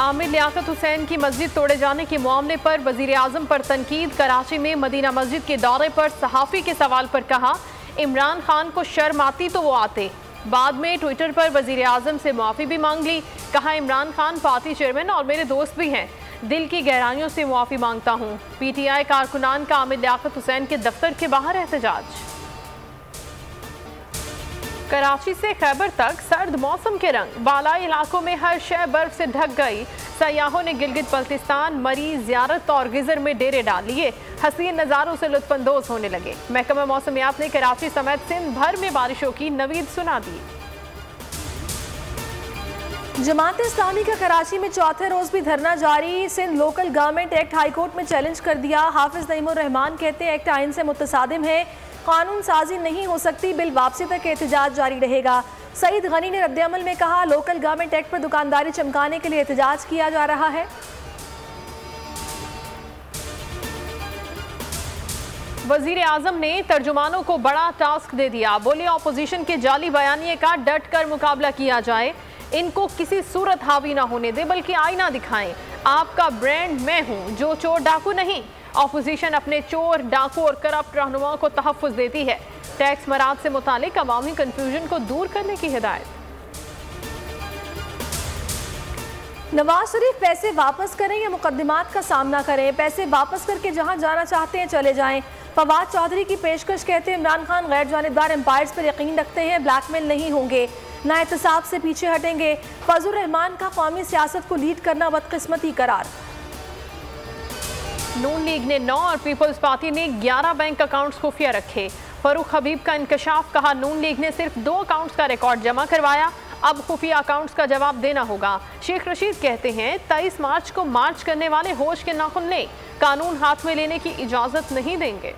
आमिर लियाकत हुसैन की मस्जिद तोड़े जाने के मामले पर वजीर आजम पर तनकीद। कराची में मदीना मस्जिद के दौरे पर सहाफ़ी के सवाल पर कहा, इमरान खान को शर्म आती तो वो आते। बाद में ट्विटर पर वजीर आजम से माफ़ी भी मांग ली। कहा, इमरान खान पार्टी चेयरमैन और मेरे दोस्त भी हैं, दिल की गहराइयों से माफ़ी मांगता हूँ। PTI कारकुनान का आमिर लियाकत हुसैन के दफ्तर के बाहर एहतजाज। कराची से खैबर तक सर्द मौसम के रंग, बालाई इलाकों में हर शय बर्फ से ढक गई। सयाहों ने गिलगित बल्तिस्तान, मरी, ज़ियारत और गिजर में डेरे डाल लिए। हसीन नज़ारों से लुत्फानंदोज होने लगे। महकमा मौसमियात ने कराची समेत सिंध भर में बारिशों की नवीद सुना दी। जमात इस्लामी का कराची में चौथे रोज भी धरना जारी। Sindh local government act high court में चैलेंज कर दिया। हाफिज नईमुर रहमान कहते हैं एक्ट आइन से मुतसादिम है, कानून साजी नहीं हो सकती, बिल वापसी तक एहतजाज जारी रहेगा। सईद गनी ने रद्द-ए-अमल में कहा, लोकल गवर्नमेंट एक्ट पर दुकानदारी चमकाने के लिए एहतजाज किया जा रहा है। वजीर आजम ने तर्जुमानों को बड़ा टास्क दे दिया। बोले, ऑपोजिशन के जाली बयानिए का डट कर मुकाबला किया जाए, इनको किसी सूरत हावी ना होने दे, बल्कि आईना दिखाएं। आपका ब्रांड मैं हूं, जो चोर डाकू नहीं। ऑपोजिशन अपने चोर, डाकू और करप्ट रहनुमाओं को तहफ़्फ़ुज़ देती है। टैक्स मराद से मुतालिक अवामी कन्फ्यूजन को दूर करने की हिदायत। नवाज शरीफ पैसे वापस करें या मुकदमात का सामना करें, पैसे वापस करके जहां जाना चाहते हैं चले जाएं। फवाद चौधरी की पेशकश कहते हैं, इमरान खान गैर जानिबदार एम्पायर्स पर यकीन रखते हैं, ब्लैकमेल नहीं होंगे, ना एहतसाब से पीछे हटेंगे। फजलुर रहमान का कौमी सियासत को लीड करना बदकिस्मती करार। नून लीग ने 9 और पीपल्स पार्टी ने 11 बैंक अकाउंट्स खुफिया रखे। फरूख हबीब का इंकशाफ। कहा, नून लीग ने सिर्फ 2 अकाउंट्स का रिकॉर्ड जमा करवाया, अब खुफिया अकाउंट्स का जवाब देना होगा। शेख रशीद कहते हैं, 23 मार्च को मार्च करने वाले होश के नाखुन लें, कानून हाथ में लेने की इजाजत नहीं देंगे।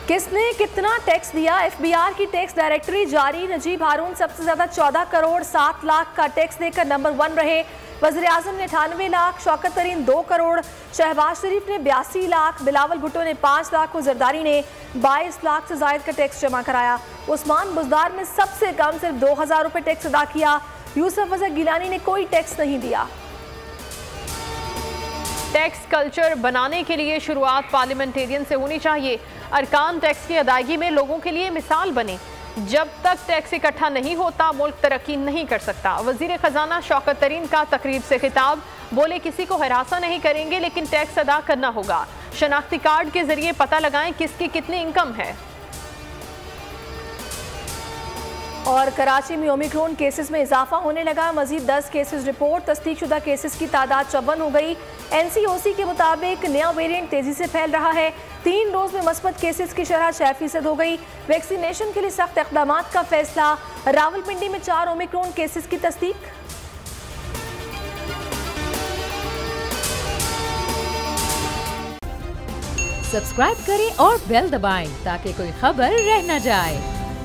किसने कितना टैक्स दिया, FBR की टैक्स डायरेक्टरी जारी। नजीब हारून सबसे ज्यादा 14 करोड़ 7 लाख का टैक्स देकर नंबर 1 रहे। वज़ीर आज़म ने 98 लाख, शौकत तरीन 2 करोड़, शहबाज शरीफ ने 82 लाख, बिलावल भुट्टो ने 5 लाख और जरदारी ने 22 लाख से जायद का टैक्स जमा कराया। उस्मान बुज़दार ने सबसे कम सिर्फ 2000 रुपये टैक्स अदा किया। यूसुफ अजहर गिलानी ने कोई टैक्स नहीं दिया। टैक्स कल्चर बनाने के लिए शुरुआत पार्लियामेंटेरियन से होनी चाहिए। अरकान टैक्स की अदायगी में लोगों के लिए मिसाल बने। जब तक टैक्स इकट्ठा नहीं होता, मुल्क तरक्की नहीं कर सकता। वजीर खजाना शौकत तरीन का तकरीब से खिताब। बोले, किसी को हरासा नहीं करेंगे, लेकिन टैक्स अदा करना होगा। शनाख्ती कार्ड के जरिए पता लगाएं किसकी कितनी इनकम है। और कराची में ओमिक्रॉन केसेस में इजाफा होने लगा। मजीद 10 केसेस रिपोर्ट। तस्दीकशुदा केसेस की तादाद 54 हो गई। NCOC के मुताबिक नया वेरिएंट तेजी से फैल रहा है। 3 रोज में मस्बत केसेस की शरह 6% हो गई। वैक्सीनेशन के लिए सख्त इक़दाम का फैसला। रावलपिंडी में 4 ओमिक्रॉन केसेस की तस्दीक। सब्सक्राइब करें और बेल दबाएं ताकि कोई खबर रह न जाए।